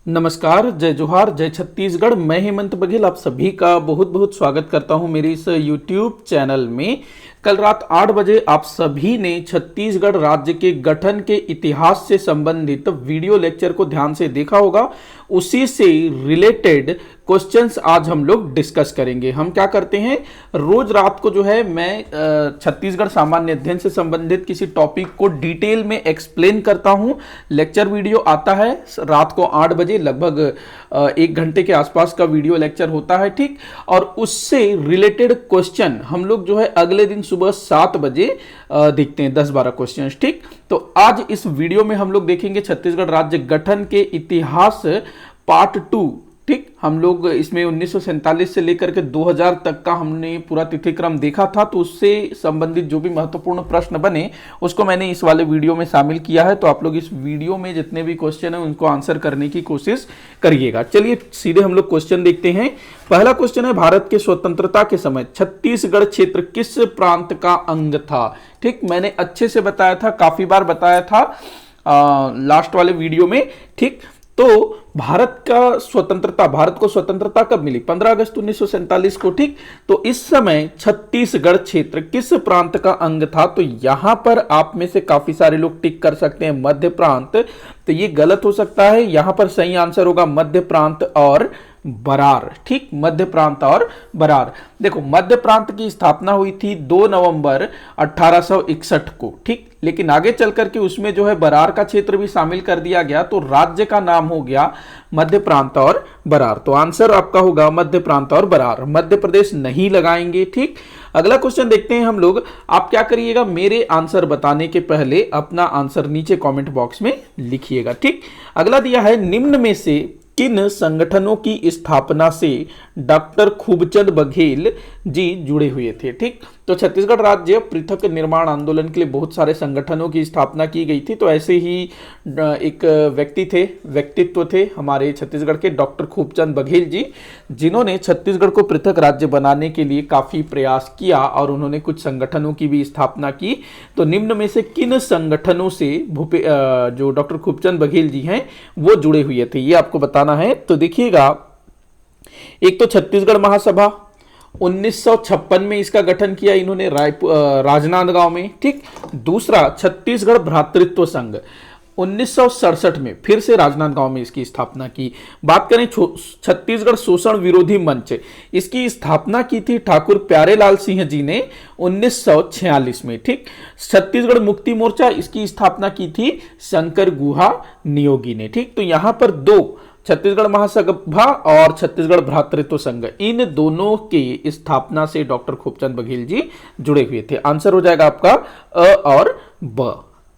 नमस्कार, जय जोहार, जय छत्तीसगढ़। मैं हेमंत बघेल आप सभी का बहुत बहुत स्वागत करता हूं मेरे इस YouTube चैनल में। कल रात 8 बजे आप सभी ने छत्तीसगढ़ राज्य के गठन के इतिहास से संबंधित वीडियो लेक्चर को ध्यान से देखा होगा। उसी से रिलेटेड क्वेश्चंस आज हम लोग डिस्कस करेंगे। हम क्या करते हैं, रोज रात को जो है मैं छत्तीसगढ़ सामान्य अध्ययन से संबंधित किसी टॉपिक को डिटेल में एक्सप्लेन करता हूं। लेक्चर वीडियो आता है रात को 8 बजे, लगभग 1 घंटे के आसपास का वीडियो लेक्चर होता है, ठीक। और उससे रिलेटेड क्वेश्चन हम लोग जो है अगले दिन सुबह 7 बजे देखते हैं, 10-12 क्वेश्चन, ठीक। तो आज इस वीडियो में हम लोग देखेंगे छत्तीसगढ़ राज्य गठन के इतिहास पार्ट 2, ठीक। हम लोग इसमें 1947 से लेकर के 2000 तक का हमने पूरा तिथिक्रम देखा था, तो उससे संबंधित जो भी महत्वपूर्ण प्रश्न बने उसको मैंने इस वाले वीडियो में शामिल किया है। तो आप लोग इस वीडियो में जितने भी क्वेश्चन है उनको आंसर करने की कोशिश करिएगा। चलिए सीधे हम लोग क्वेश्चन देखते हैं। पहला क्वेश्चन है, भारत के स्वतंत्रता के समय छत्तीसगढ़ क्षेत्र किस प्रांत का अंग था? ठीक, मैंने अच्छे से बताया था, काफी बार बताया था लास्ट वाले वीडियो में, ठीक। तो भारत को स्वतंत्रता कब मिली? 15 अगस्त 1947 को, ठीक। तो इस समय छत्तीसगढ़ क्षेत्र किस प्रांत का अंग था? तो यहां पर आप में से काफी सारे लोग टिक कर सकते हैं मध्य प्रांत, तो ये गलत हो सकता है। यहां पर सही आंसर होगा मध्य प्रांत और बरार, ठीक। मध्य प्रांत और बरार। देखो, मध्य प्रांत की स्थापना हुई थी 2 नवंबर 1861 को, ठीक। लेकिन आगे चल करके उसमें जो है बरार का क्षेत्र भी शामिल कर दिया गया, तो राज्य का नाम हो गया मध्य प्रांत और बरार। तो आंसर आपका होगा मध्य प्रांत और बरार, मध्य प्रदेश नहीं लगाएंगे, ठीक। अगला क्वेश्चन देखते हैं हम लोग। आप क्या करिएगा, मेरे आंसर बताने के पहले अपना आंसर नीचे कमेंट बॉक्स में लिखिएगा, ठीक। अगला दिया है, निम्न में से किन संगठनों की स्थापना से डॉक्टर खूबचंद बघेल जी जुड़े हुए थे? ठीक, तो छत्तीसगढ़ राज्य पृथक निर्माण आंदोलन के लिए बहुत सारे संगठनों की स्थापना की गई थी। तो ऐसे ही एक व्यक्तित्व थे हमारे छत्तीसगढ़ के, डॉक्टर खूबचंद बघेल जी, जिन्होंने छत्तीसगढ़ को पृथक राज्य बनाने के लिए काफी प्रयास किया और उन्होंने कुछ संगठनों की भी स्थापना की। तो निम्न में से किन संगठनों से जो डॉक्टर खूबचंद बघेल जी हैं वो जुड़े हुए थे, ये आपको बताना है। तो देखिएगा, एक तो छत्तीसगढ़ महासभा, 1956 में इसका गठन किया इन्होंने राजनांदगांव में, ठीक। दूसरा, छत्तीसगढ़ भ्रातृत्व संघ, 1967 में फिर से राजनांदगांव में इसकी स्थापना की। बात करें छत्तीसगढ़ शोषण विरोधी मंच, इसकी स्थापना की थी ठाकुर प्यारेलाल सिंह जी ने 1946 में, ठीक। छत्तीसगढ़ मुक्ति मोर्चा, इसकी स्थापना की थी शंकर गुहा नियोगी ने, ठीक। तो यहां पर दो, छत्तीसगढ़ महासभा और छत्तीसगढ़ भ्रातृत्व संघ, इन दोनों की स्थापना से डॉक्टर खूबचंद बघेल जी जुड़े हुए थे। आंसर हो जाएगा आपका अ और ब,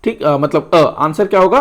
ठीक। मतलब आंसर क्या होगा?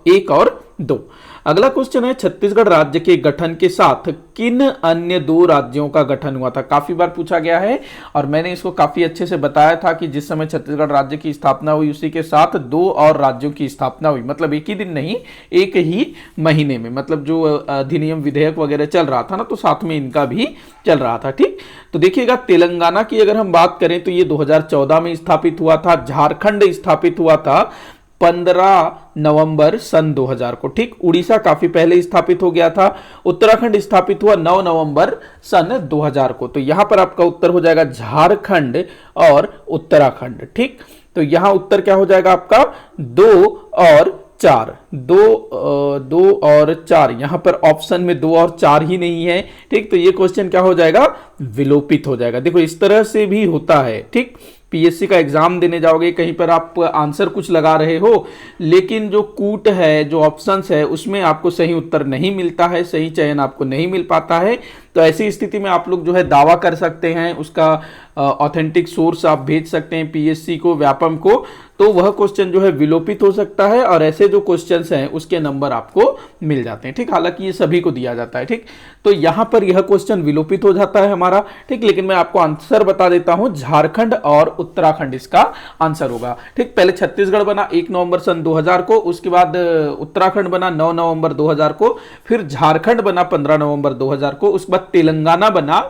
1 और 2। अगला क्वेश्चन है, छत्तीसगढ़ राज्य के गठन के साथ किन अन्य 2 राज्यों का गठन हुआ था? काफी बार पूछा गया है और मैंने इसको काफी अच्छे से बताया था कि जिस समय छत्तीसगढ़ राज्य की स्थापना हुई उसी के साथ 2 और राज्यों की स्थापना हुई, मतलब एक ही दिन नहीं, एक ही महीने में। मतलब जो अधिनियम विधेयक वगैरह चल रहा था ना, तो साथ में इनका भी चल रहा था, ठीक। तो देखिएगा, तेलंगाना की अगर हम बात करें तो ये 2014 में स्थापित हुआ था। झारखंड स्थापित हुआ था 15 नवंबर सन 2000 को, ठीक। उड़ीसा काफी पहले स्थापित हो गया था। उत्तराखंड स्थापित हुआ 9 नवंबर सन 2000 को। तो यहां पर आपका उत्तर हो जाएगा झारखंड और उत्तराखंड, ठीक। तो यहां उत्तर क्या हो जाएगा आपका? 2 और 4, 2 और 4, यहां पर ऑप्शन में 2 और 4 ही नहीं है, ठीक। तो ये क्वेश्चन क्या हो जाएगा? विलोपित हो जाएगा। देखो, इस तरह से भी होता है, ठीक। पीएससी का एग्जाम देने जाओगे, कहीं पर आप आंसर कुछ लगा रहे हो, लेकिन जो कूट है, जो ऑप्शंस है, उसमें आपको सही उत्तर नहीं मिलता है, सही चयन आपको नहीं मिल पाता है। तो ऐसी स्थिति में आप लोग जो है दावा कर सकते हैं, उसका ऑथेंटिक सोर्स आप भेज सकते हैं पीएससी को, व्यापम को, तो वह क्वेश्चन जो है विलोपित हो सकता है और ऐसे जो क्वेश्चंस हैं उसके नंबर आपको मिल जाते हैं, ठीक। हालांकि ये सभी को दिया जाता है, ठीक। तो यहां पर यह क्वेश्चन विलोपित हो जाता है हमारा, ठीक। लेकिन मैं आपको आंसर बता देता हूं, झारखंड और उत्तराखंड इसका आंसर होगा, ठीक। पहले छत्तीसगढ़ बना 1 नवंबर सन 2000 को, उसके बाद उत्तराखंड बना 9 नवंबर 2000 को, फिर झारखंड बना 15 नवंबर 2000 को, उसके बाद तेलंगाना बना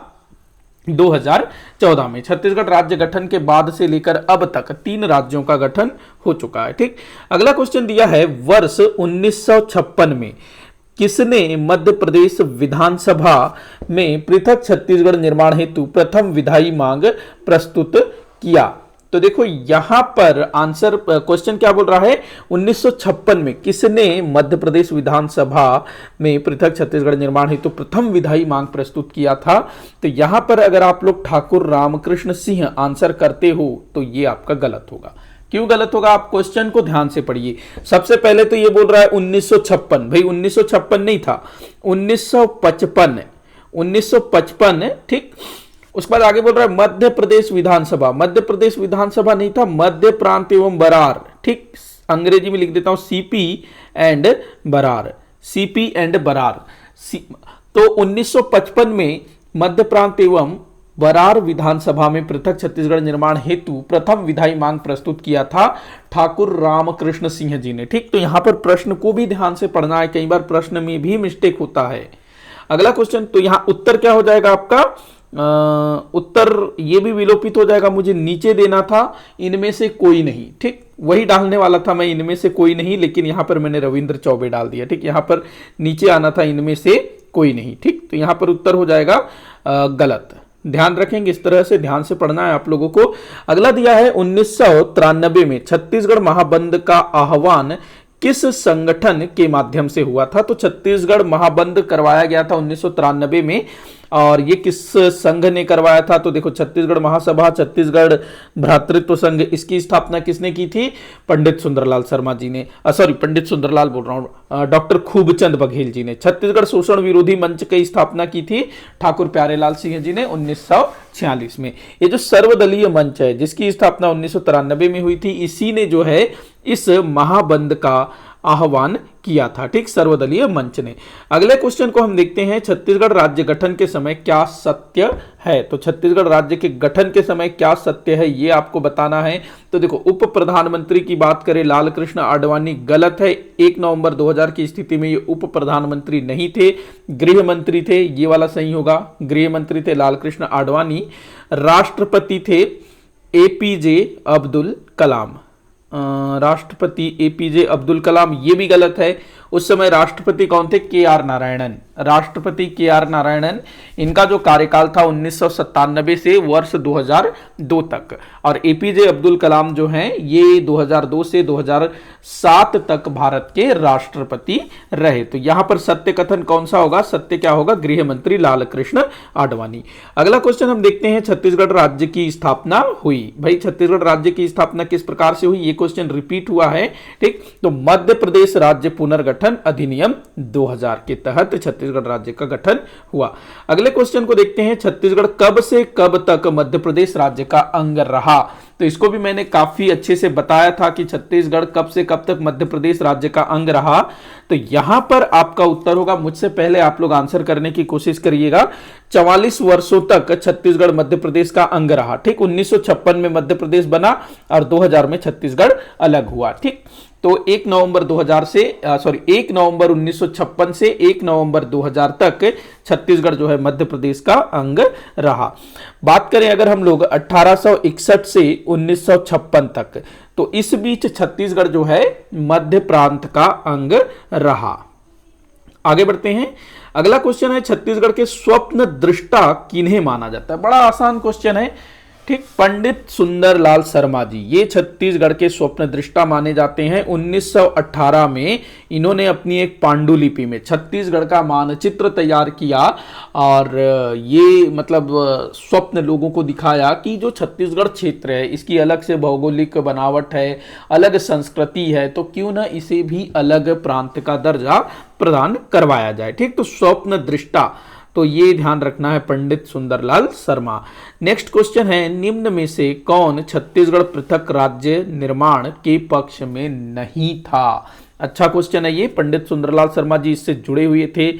2014 में। छत्तीसगढ़ राज्य गठन के बाद से लेकर अब तक 3 राज्यों का गठन हो चुका है, ठीक। अगला क्वेश्चन दिया है, वर्ष 1956 में किसने मध्य प्रदेश विधानसभा में पृथक छत्तीसगढ़ निर्माण हेतु प्रथम विधायी मांग प्रस्तुत किया? तो देखो यहां पर आंसर, क्वेश्चन क्या बोल रहा है, 1956 में किसने मध्य प्रदेश विधानसभा में पृथक छत्तीसगढ़ निर्माण हेतु प्रथम विधायी मांग प्रस्तुत किया था? तो यहां पर अगर आप लोग ठाकुर रामकृष्ण सिंह आंसर करते हो तो ये आपका गलत होगा। क्यों गलत होगा? आप क्वेश्चन को ध्यान से पढ़िए। सबसे पहले तो ये बोल रहा है 1956, भाई 1956 नहीं था, 1955, ठीक। उसके बाद आगे बोल रहा है मध्य प्रदेश विधानसभा, मध्य प्रदेश विधानसभा नहीं था, मध्य प्रांत एवं बरार, ठीक। अंग्रेजी में लिख देता हूं CP and Berar, CP and Berar. तो 1955 में मध्य प्रांत एवं बरार विधानसभा में पृथक छत्तीसगढ़ निर्माण हेतु प्रथम विधायी मांग प्रस्तुत किया था ठाकुर रामकृष्ण सिंह जी ने, ठीक। तो यहां पर प्रश्न को भी ध्यान से पढ़ना है, कई बार प्रश्न में भी मिस्टेक होता है। अगला क्वेश्चन, तो यहां उत्तर क्या हो जाएगा आपका? उत्तर ये भी विलोपित हो जाएगा, मुझे नीचे देना था इनमें से कोई नहीं, ठीक। वही डालने वाला था मैं, इनमें से कोई नहीं, लेकिन यहां पर मैंने रविंद्र चौबे डाल दिया, ठीक। यहां पर नीचे आना था इनमें से कोई नहीं, ठीक। तो यहां पर उत्तर हो जाएगा गलत। ध्यान रखेंगे, इस तरह से ध्यान से पढ़ना है आप लोगों को। अगला दिया है 1993 में छत्तीसगढ़ महाबंद का आह्वान किस संगठन के माध्यम से हुआ था? तो छत्तीसगढ़ महाबंद करवाया गया था 1993 में, और ये किस संघ ने करवाया था? तो देखो छत्तीसगढ़ महासभा, छत्तीसगढ़ भ्रातृत्व संघ, इसकी स्थापना किसने की थी? पंडित सुंदरलाल शर्मा जी ने, पंडित सुंदरलाल बोल रहा हूं, डॉक्टर खूबचंद बघेल जी ने। छत्तीसगढ़ शोषण विरोधी मंच की स्थापना की थी ठाकुर प्यारेलाल सिंह जी ने 1946 में। ये जो सर्वदलीय मंच है जिसकी स्थापना 1993 में हुई थी, इसी ने जो है इस महाबंद का आह्वान किया था, ठीक, सर्वदलीय मंच ने। अगले क्वेश्चन को हम देखते हैं, छत्तीसगढ़ राज्य गठन के समय क्या सत्य है? तो छत्तीसगढ़ राज्य के गठन के समय क्या सत्य है ये आपको बताना है। तो देखो उप प्रधानमंत्री की बात करें लाल कृष्ण आडवाणी, गलत है। 1 नवंबर 2000 की स्थिति में ये उप प्रधानमंत्री नहीं थे, गृह मंत्री थे, ये वाला सही होगा, गृह मंत्री थे लाल कृष्ण आडवाणी। राष्ट्रपति थे एपीजे अब्दुल कलाम, राष्ट्रपति एपीजे अब्दुल कलाम, ये भी गलत है। उस समय राष्ट्रपति कौन थे? के आर नारायणन, राष्ट्रपति के आर नारायणन। इनका जो कार्यकाल था 1997 से वर्ष 2002 तक, और एपीजे अब्दुल कलाम जो हैं ये 2002 से 2007 तक भारत के राष्ट्रपति रहे। तो यहां पर सत्य कथन कौन सा होगा? सत्य क्या होगा? गृह मंत्री लाल कृष्ण आडवाणी। अगला क्वेश्चन हम देखते हैं, छत्तीसगढ़ राज्य की स्थापना हुई। भाई छत्तीसगढ़ राज्य की स्थापना किस प्रकार से हुई? ये क्वेश्चन रिपीट हुआ है, ठीक। तो मध्य प्रदेश राज्य पुनर्गठन अधिनियम 2000 के तहत छत्तीसगढ़ राज्य का गठन हुआ। अगले क्वेश्चन को देखते हैं, छत्तीसगढ़ कब से कब तक मध्य प्रदेश राज्य का अंग रहा? तो इसको भी मैंने काफी अच्छे से बताया था कि छत्तीसगढ़ कब से कब तक मध्य प्रदेश राज्य का अंग रहा। तो यहां पर आपका उत्तर होगा, मुझसे पहले आप लोग आंसर करने की कोशिश करिएगा, 44 वर्षों तक छत्तीसगढ़ मध्य प्रदेश का अंग रहा, ठीक। 1956 में मध्य प्रदेश बना और 2000 में छत्तीसगढ़ अलग हुआ, ठीक। तो 1 नवंबर 1956 से 1 नवंबर 2000 तक छत्तीसगढ़ जो है मध्य प्रदेश का अंग रहा। बात करें अगर हम लोग 1861 से 1956 तक, तो इस बीच छत्तीसगढ़ जो है मध्य प्रांत का अंग रहा। आगे बढ़ते हैं, अगला क्वेश्चन है, छत्तीसगढ़ के स्वप्न दृष्टा किन्हें माना जाता है? बड़ा आसान क्वेश्चन है, ठीक। पंडित सुंदरलाल शर्मा जी, ये छत्तीसगढ़ के स्वप्न दृष्टा माने जाते हैं। 1918 में इन्होंने अपनी एक पांडुलिपि में छत्तीसगढ़ का मानचित्र तैयार किया, और ये मतलब स्वप्न लोगों को दिखाया कि जो छत्तीसगढ़ क्षेत्र है इसकी अलग से भौगोलिक बनावट है, अलग संस्कृति है, तो क्यों ना इसे भी अलग प्रांत का दर्जा प्रदान करवाया जाए, ठीक। तो स्वप्न दृष्टा, तो ये ध्यान रखना है, पंडित सुंदरलाल शर्मा। नेक्स्ट क्वेश्चन है, निम्न में से कौन छत्तीसगढ़ पृथक राज्य निर्माण के पक्ष में नहीं था? अच्छा क्वेश्चन है ये। पंडित सुंदरलाल शर्मा जी इससे जुड़े हुए थे,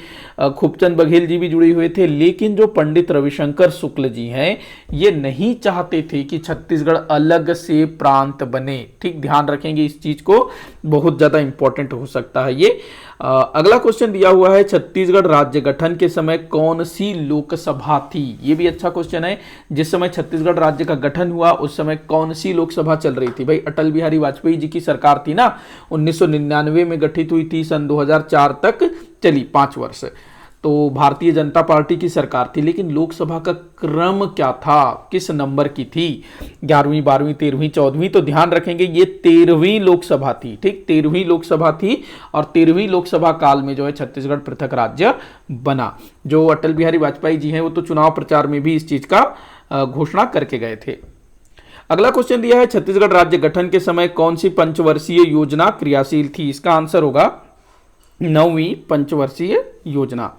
खूबचंद बघेल जी भी जुड़े हुए थे, लेकिन जो पंडित रविशंकर शुक्ल जी हैं ये नहीं चाहते थे कि छत्तीसगढ़ अलग से प्रांत बने, ठीक। ध्यान रखेंगे इस चीज को, बहुत ज्यादा इंपॉर्टेंट हो सकता है ये। अगला क्वेश्चन दिया हुआ है, छत्तीसगढ़ राज्य गठन के समय कौन सी लोकसभा थी? ये भी अच्छा क्वेश्चन है। जिस समय छत्तीसगढ़ राज्य का गठन हुआ उस समय कौन सी लोकसभा चल रही थी? भाई अटल बिहारी वाजपेयी जी की सरकार थी ना, 1999 में गठित हुई थी, सन 2004 तक चली, 5 वर्ष। तो भारतीय जनता पार्टी की सरकार थी। लेकिन लोकसभा का क्रम क्या था, किस नंबर की थी? 11वीं, 12वीं, 13वीं, 14वीं? तो ध्यान रखेंगे ये 13वीं लोकसभा थी। ठीक, 13वीं लोकसभा थी। और 13वीं लोकसभा काल में जो है छत्तीसगढ़ पृथक राज्य बना। जो अटल बिहारी वाजपेयी जी हैं वो तो चुनाव प्रचार में भी इस चीज का घोषणा करके गए थे। अगला क्वेश्चन दिया है, छत्तीसगढ़ राज्य गठन के समय कौन सी पंचवर्षीय योजना क्रियाशील थी? इसका आंसर होगा 9वीं पंचवर्षीय योजना।